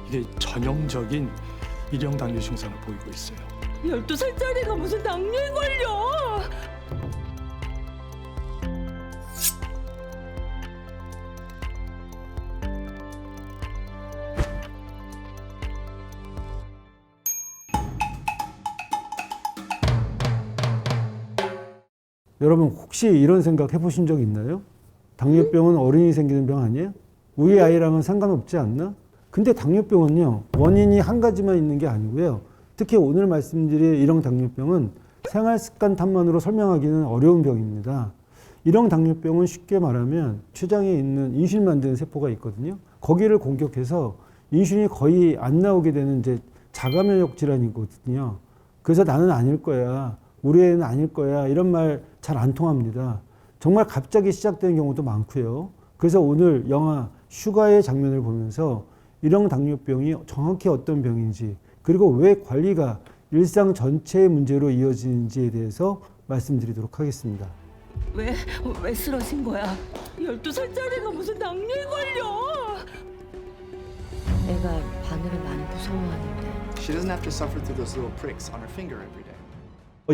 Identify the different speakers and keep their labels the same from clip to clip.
Speaker 1: 이게 전형적인 일형 당뇨 증상을 보이고 있어요.
Speaker 2: 12살짜리가 무슨 당뇨에 걸려?
Speaker 3: 여러분 혹시 이런 생각 해보신 적 있나요? 당뇨병은 어른이 생기는 병 아니에요? 우리 아이랑은 상관없지 않나? 근데 당뇨병은요, 원인이 한 가지만 있는 게 아니고요. 특히 오늘 말씀드릴 일형 당뇨병은 생활습관 탓만으로 설명하기는 어려운 병입니다. 일형 당뇨병은 쉽게 말하면 췌장에 있는 인슐린 만드는 세포가 있거든요. 거기를 공격해서 인슐린이 거의 안 나오게 되는 이제 자가면역 질환이거든요. 그래서 나는 아닐 거야, 우리 애는 아닐 거야, 이런 말 잘 안 통합니다. 정말 갑자기 시작되는 경우도 많고요. 그래서 오늘 영화 슈가의 장면을 보면서 일형 당뇨병이 정확히 어떤 병인지, 그리고 왜 관리가 일상 전체의 문제로 이어지는지에 대해서 말씀드리도록 하겠습니다.
Speaker 2: 왜 쓰러진 거야? 12살짜리가 무슨 당뇨에 걸려?
Speaker 4: 애가 바늘을 많이 무서워하는데.
Speaker 5: She doesn't have to suffer through those little pricks on her finger every day.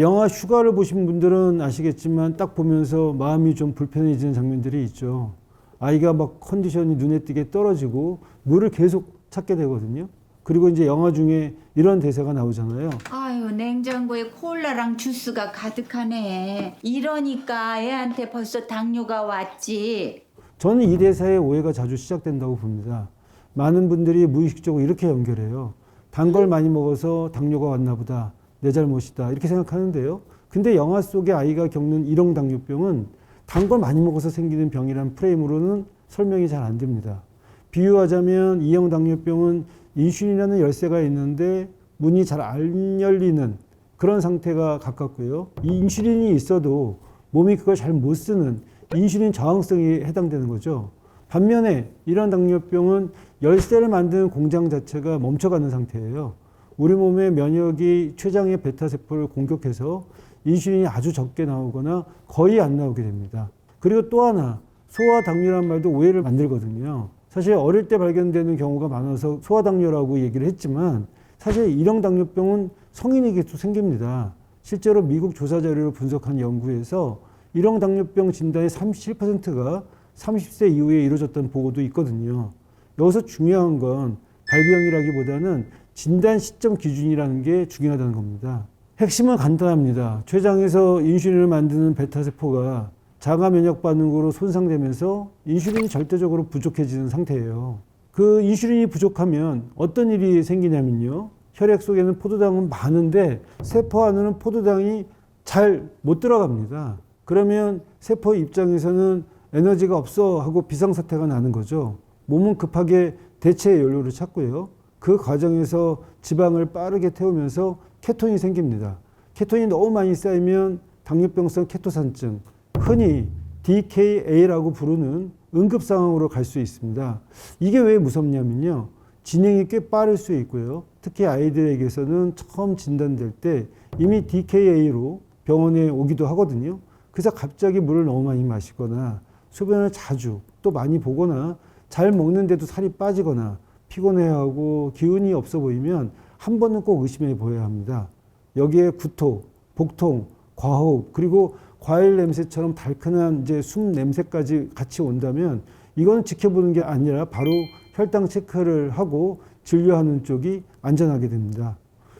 Speaker 3: 영화 슈가를 보신 분들은 아시겠지만 딱 보면서 마음이 좀 불편해지는 장면들이 있죠. 아이가 막 컨디션이 눈에 띄게 떨어지고 물을 계속 찾게 되거든요. 그리고 이제 영화 중에 이런 대사가 나오잖아요.
Speaker 6: 아유, 냉장고에 콜라랑 주스가 가득하네. 이러니까 애한테 벌써 당뇨가 왔지.
Speaker 3: 저는 이 대사의 오해가 자주 시작된다고 봅니다. 많은 분들이 무의식적으로 이렇게 연결해요. 단 걸 많이 먹어서 당뇨가 왔나 보다, 내 잘못이다, 이렇게 생각하는데요. 근데 영화 속의 아이가 겪는 일형 당뇨병은 단 걸 많이 먹어서 생기는 병이란 프레임으로는 설명이 잘 안 됩니다. 비유하자면 이형 당뇨병은 인슐린이라는 열쇠가 있는데 문이 잘 안 열리는 그런 상태가 가깝고요. 이 인슐린이 있어도 몸이 그걸 잘 못 쓰는 인슐린 저항성이 해당되는 거죠. 반면에 이런 당뇨병은 열쇠를 만드는 공장 자체가 멈춰가는 상태예요. 우리 몸의 면역이 췌장의 베타세포를 공격해서 인슐린이 아주 적게 나오거나 거의 안 나오게 됩니다. 그리고 또 하나, 소아당뇨란 말도 오해를 만들거든요. 사실 어릴 때 발견되는 경우가 많아서 소아당뇨라고 얘기를 했지만 사실 일형 당뇨병은 성인에게도 생깁니다. 실제로 미국 조사 자료를 분석한 연구에서 일형 당뇨병 진단의 37%가 30세 이후에 이루어졌다는 보고도 있거든요. 여기서 중요한 건 발병이라기보다는 진단 시점 기준이라는 게 중요하다는 겁니다. 핵심은 간단합니다. 췌장에서 인슐린을 만드는 베타세포가 자가 면역 반응으로 손상되면서 인슐린이 절대적으로 부족해지는 상태예요. 그 인슐린이 부족하면 어떤 일이 생기냐면요. 혈액 속에는 포도당은 많은데 세포 안에는 포도당이 잘 못 들어갑니다. 그러면 세포 입장에서는 에너지가 없어 하고 비상사태가 나는 거죠. 몸은 급하게 대체 연료를 찾고요. 그 과정에서 지방을 빠르게 태우면서 케톤이 생깁니다. 케톤이 너무 많이 쌓이면 당뇨병성 케토산증, 흔히 DKA라고 부르는 응급 상황으로 갈 수 있습니다. 이게 왜 무섭냐면요. 진행이 꽤 빠를 수 있고요. 특히 아이들에게서는 처음 진단될 때 이미 DKA로 병원에 오기도 하거든요. 그래서 갑자기 물을 너무 많이 마시거나 소변을 자주 또 많이 보거나 잘 먹는데도 살이 빠지거나 피곤해하고 기운이 없어 보이면 한 번은 꼭 의심해 보여야 합니다. 여기에 구토, 복통, 과호흡, 그리고 과일 냄새처럼 달큰한 이제 숨 냄새까지 같이 온다면 이거는 지켜보는 게 아니라 바로 혈당 체크를 하고 진료하는 쪽이 안전하게 됩니다.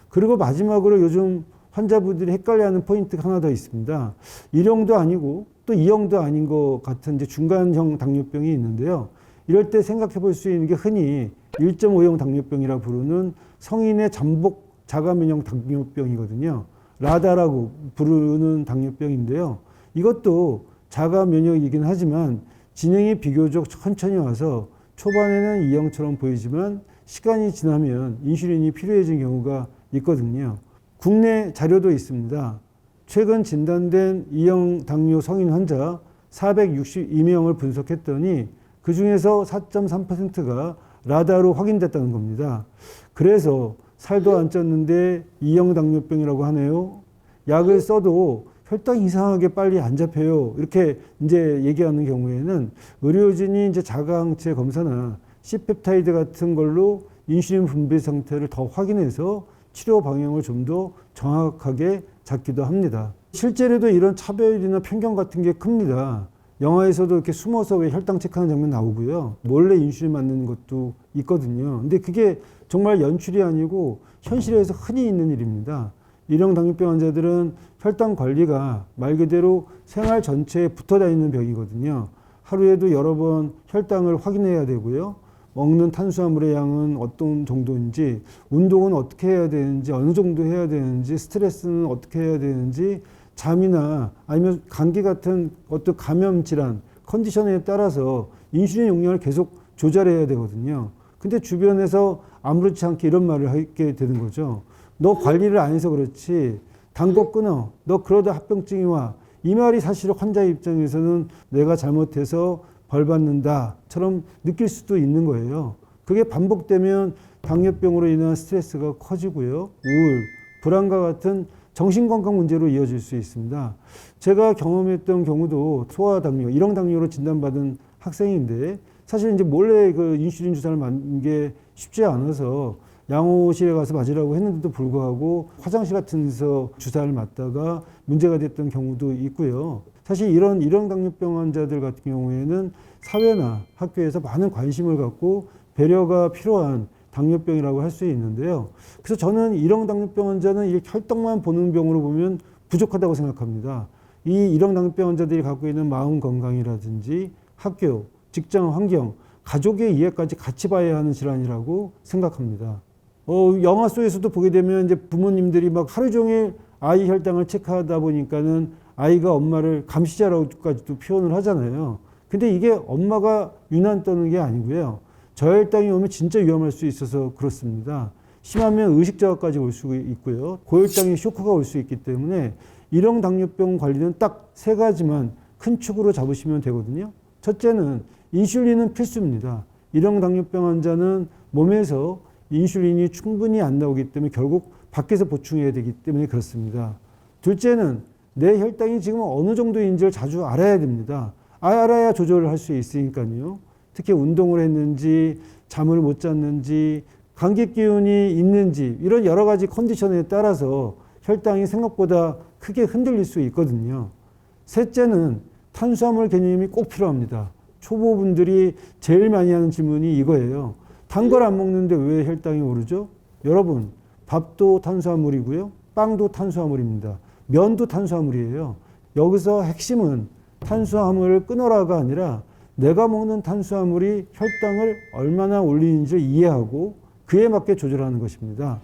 Speaker 3: 그리고 마지막으로 요즘 환자분들이 헷갈려하는 포인트가 하나 더 있습니다. 일형도 아니고 또 이형도 아닌 것 같은 이제 중간형 당뇨병이 있는데요. 이럴 때 생각해 볼 수 있는 게 흔히 1.5형 당뇨병이라 부르는 성인의 잠복 자가면역 당뇨병이거든요. 라다라고 부르는 당뇨병인데요. 이것도 자가면역이긴 하지만 진행이 비교적 천천히 와서 초반에는 이형처럼 보이지만 시간이 지나면 인슐린이 필요해진 경우가 있거든요. 국내 자료도 있습니다. 최근 진단된 이형 당뇨 성인 환자 462명을 분석했더니 그 중에서 4.3%가 라다로 확인됐다는 겁니다. 그래서 살도 안 쪘는데 이형 당뇨병이라고 하네요. 약을 써도 혈당이 이상하게 빨리 안 잡혀요. 이렇게 이제 얘기하는 경우에는 의료진이 이제 자가항체 검사나 C펩타이드 같은 걸로 인슐린 분비 상태를 더 확인해서 치료 방향을 좀 더 정확하게 잡기도 합니다. 실제로도 이런 차별이나 편견 같은 게 큽니다. 영화에서도 이렇게 숨어서 왜 혈당 체크하는 장면 나오고요. 몰래 인슐린 맞는 것도 있거든요. 근데 그게 정말 연출이 아니고 현실에서 흔히 있는 일입니다. 일형 당뇨병 환자들은 혈당 관리가 말 그대로 생활 전체에 붙어 다니는 병이거든요. 하루에도 여러 번 혈당을 확인해야 되고요. 먹는 탄수화물의 양은 어떤 정도인지, 운동은 어떻게 해야 되는지, 어느 정도 해야 되는지, 스트레스는 어떻게 해야 되는지, 잠이나 아니면 감기 같은 어떤 감염 질환, 컨디션에 따라서 인슐린 용량을 계속 조절해야 되거든요. 근데 주변에서 아무렇지 않게 이런 말을 하게 되는 거죠. 너 관리를 안 해서 그렇지. 단 거 끊어. 너 그러다 합병증이 와. 이 말이 사실 환자 입장에서는 내가 잘못해서 벌 받는다처럼 느낄 수도 있는 거예요. 그게 반복되면 당뇨병으로 인한 스트레스가 커지고요. 우울, 불안과 같은 정신건강 문제로 이어질 수 있습니다. 제가 경험했던 경우도 소아당뇨, 일형 당뇨로 진단받은 학생인데 사실 이제 몰래 그 인슐린 주사를 맞는 게 쉽지 않아서 양호실에 가서 맞으라고 했는데도 불구하고 화장실 같은 데서 주사를 맞다가 문제가 됐던 경우도 있고요. 사실 이런 일형 당뇨병 환자들 같은 경우에는 사회나 학교에서 많은 관심을 갖고 배려가 필요한 당뇨병이라고 할 수 있는데요. 그래서 저는 일형 당뇨병 환자는 이 혈당만 보는 병으로 보면 부족하다고 생각합니다. 이 일형 당뇨병 환자들이 갖고 있는 마음 건강이라든지 학교, 직장 환경, 가족의 이해까지 같이 봐야 하는 질환이라고 생각합니다. 영화 속에서도 보게 되면 이제 부모님들이 막 하루 종일 아이 혈당을 체크하다 보니까는 아이가 엄마를 감시자라고까지도 표현을 하잖아요. 근데 이게 엄마가 유난 떠는 게 아니고요. 저혈당이 오면 진짜 위험할 수 있어서 그렇습니다. 심하면 의식저하까지 올 수 있고요. 고혈당의 쇼크가 올 수 있기 때문에 일형 당뇨병 관리는 딱 세 가지만 큰 축으로 잡으시면 되거든요. 첫째는 인슐린은 필수입니다. 일형 당뇨병 환자는 몸에서 인슐린이 충분히 안 나오기 때문에 결국 밖에서 보충해야 되기 때문에 그렇습니다. 둘째는 내 혈당이 지금 어느 정도인지를 자주 알아야 됩니다. 알아야 조절을 할 수 있으니까요. 특히 운동을 했는지, 잠을 못 잤는지, 감기 기운이 있는지 이런 여러 가지 컨디션에 따라서 혈당이 생각보다 크게 흔들릴 수 있거든요. 셋째는 탄수화물 개념이 꼭 필요합니다. 초보분들이 제일 많이 하는 질문이 이거예요. 단 걸 안 먹는데 왜 혈당이 오르죠? 여러분, 밥도 탄수화물이고요. 빵도 탄수화물입니다. 면도 탄수화물이에요. 여기서 핵심은 탄수화물을 끊어라가 아니라 내가 먹는 탄수화물이 혈당을 얼마나 올리는지 이해하고 그에 맞게 조절하는 것입니다.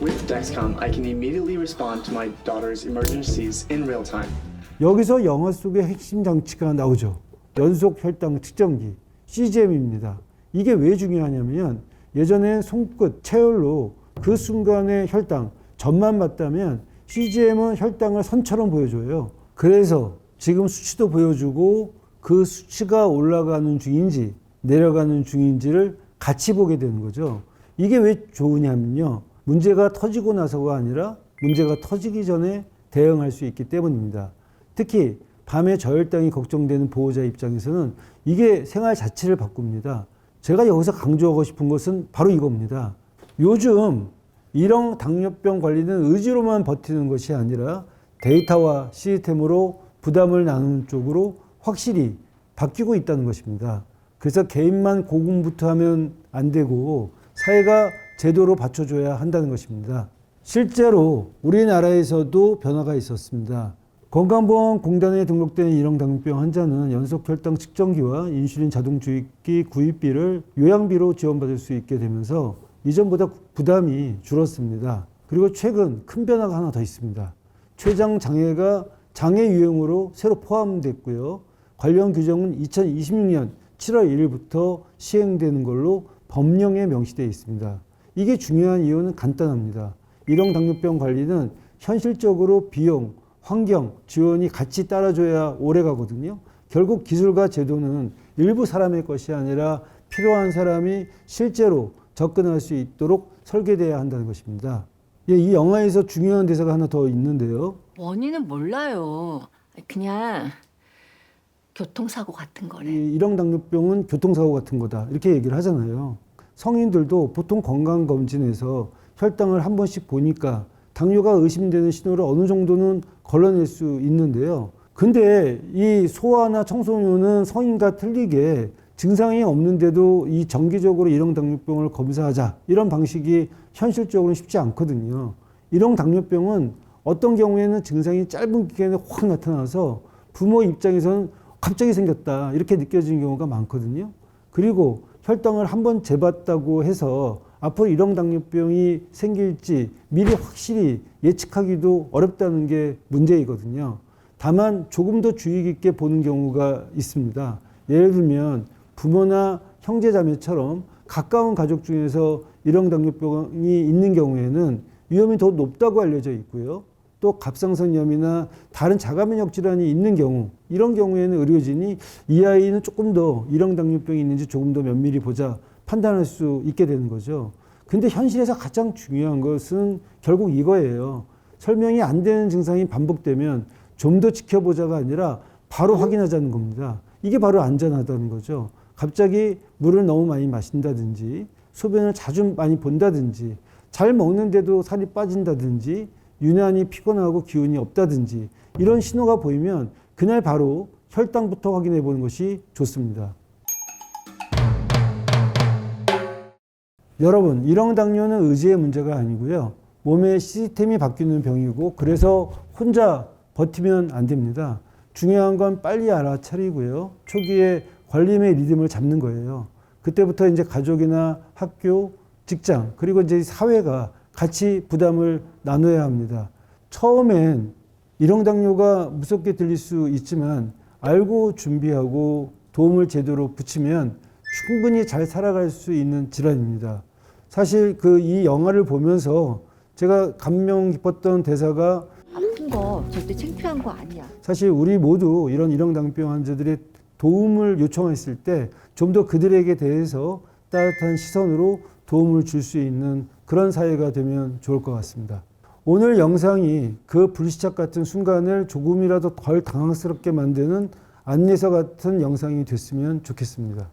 Speaker 5: With Dexcom, I can immediately respond to my daughter's emergencies in real time.
Speaker 3: 여기서 영화 속의 핵심 장치가 나오죠. 연속 혈당 측정기, CGM입니다. 이게 왜 중요하냐면 예전에 손끝, 채열로 그 순간의 혈당, 점만 맞다면 CGM은 혈당을 선처럼 보여줘요. 그래서 지금 수치도 보여주고 그 수치가 올라가는 중인지 내려가는 중인지를 같이 보게 되는 거죠. 이게 왜 좋으냐면요. 문제가 터지고 나서가 아니라 문제가 터지기 전에 대응할 수 있기 때문입니다. 특히 밤에 저혈당이 걱정되는 보호자 입장에서는 이게 생활 자체를 바꿉니다. 제가 여기서 강조하고 싶은 것은 바로 이겁니다. 요즘 일형 당뇨병 관리는 의지로만 버티는 것이 아니라 데이터와 시스템으로 부담을 나누는 쪽으로 확실히 바뀌고 있다는 것입니다. 그래서 개인만 고군부터 하면 안 되고 사회가 제도로 받쳐줘야 한다는 것입니다. 실제로 우리나라에서도 변화가 있었습니다. 건강보험공단에 등록된 일형 당뇨병 환자는 연속 혈당 측정기와 인슐린 자동 주입기 구입비를 요양비로 지원받을 수 있게 되면서 이전보다 부담이 줄었습니다. 그리고 최근 큰 변화가 하나 더 있습니다. 췌장 장애가 장애 유형으로 새로 포함됐고요. 관련 규정은 2026년 7월 1일부터 시행되는 걸로 법령에 명시되어 있습니다. 이게 중요한 이유는 간단합니다. 일형 당뇨병 관리는 현실적으로 비용, 환경, 지원이 같이 따라줘야 오래 가거든요. 결국 기술과 제도는 일부 사람의 것이 아니라 필요한 사람이 실제로 접근할 수 있도록 설계돼야 한다는 것입니다. 이 영화에서 중요한 대사가 하나 더 있는데요.
Speaker 4: 원인은 몰라요. 그냥 교통사고 같은 거래.
Speaker 3: 이 일형 당뇨병은 교통사고 같은 거다 이렇게 얘기를 하잖아요. 성인들도 보통 건강검진에서 혈당을 한 번씩 보니까 당뇨가 의심되는 신호를 어느 정도는 걸러낼 수 있는데요. 근데 이 소아나 청소년은 성인과 틀리게 증상이 없는데도 이 정기적으로 일형 당뇨병을 검사하자 이런 방식이 현실적으로는 쉽지 않거든요. 일형 당뇨병은 어떤 경우에는 증상이 짧은 기간에 확 나타나서 부모 입장에서는 갑자기 생겼다 이렇게 느껴지는 경우가 많거든요. 그리고 혈당을 한번 재봤다고 해서 앞으로 일형 당뇨병이 생길지 미리 확실히 예측하기도 어렵다는 게 문제이거든요. 다만 조금 더 주의 깊게 보는 경우가 있습니다. 예를 들면 부모나 형제자매처럼 가까운 가족 중에서 일형 당뇨병이 있는 경우에는 위험이 더 높다고 알려져 있고요. 또 갑상선염이나 다른 자가면역 질환이 있는 경우, 이런 경우에는 의료진이 이 아이는 조금 더 일형 당뇨병이 있는지 조금 더 면밀히 보자 판단할 수 있게 되는 거죠. 근데 현실에서 가장 중요한 것은 결국 이거예요. 설명이 안 되는 증상이 반복되면 좀 더 지켜보자가 아니라 바로 확인하자는 겁니다. 이게 바로 안전하다는 거죠. 갑자기 물을 너무 많이 마신다든지 소변을 자주 많이 본다든지 잘 먹는데도 살이 빠진다든지 유난히 피곤하고 기운이 없다든지 이런 신호가 보이면 그날 바로 혈당부터 확인해 보는 것이 좋습니다. 여러분, 일형 당뇨는 의지의 문제가 아니고요. 몸의 시스템이 바뀌는 병이고 그래서 혼자 버티면 안 됩니다. 중요한 건 빨리 알아차리고요. 초기에 관리의 리듬을 잡는 거예요. 그때부터 이제 가족이나 학교, 직장, 그리고 이제 사회가 같이 부담을 나눠야 합니다. 처음엔 일형 당뇨가 무섭게 들릴 수 있지만 알고 준비하고 도움을 제대로 붙이면 충분히 잘 살아갈 수 있는 질환입니다. 사실 이 영화를 보면서 제가 감명 깊었던 대사가
Speaker 4: 아픈 거 절대 창피한 거 아니야.
Speaker 3: 사실 우리 모두 이런 일형 당뇨병 환자들의 도움을 요청했을 때 좀 더 그들에게 대해서 따뜻한 시선으로 도움을 줄 수 있는 그런 사회가 되면 좋을 것 같습니다. 오늘 영상이 그 불시착 같은 순간을 조금이라도 덜 당황스럽게 만드는 안내서 같은 영상이 됐으면 좋겠습니다.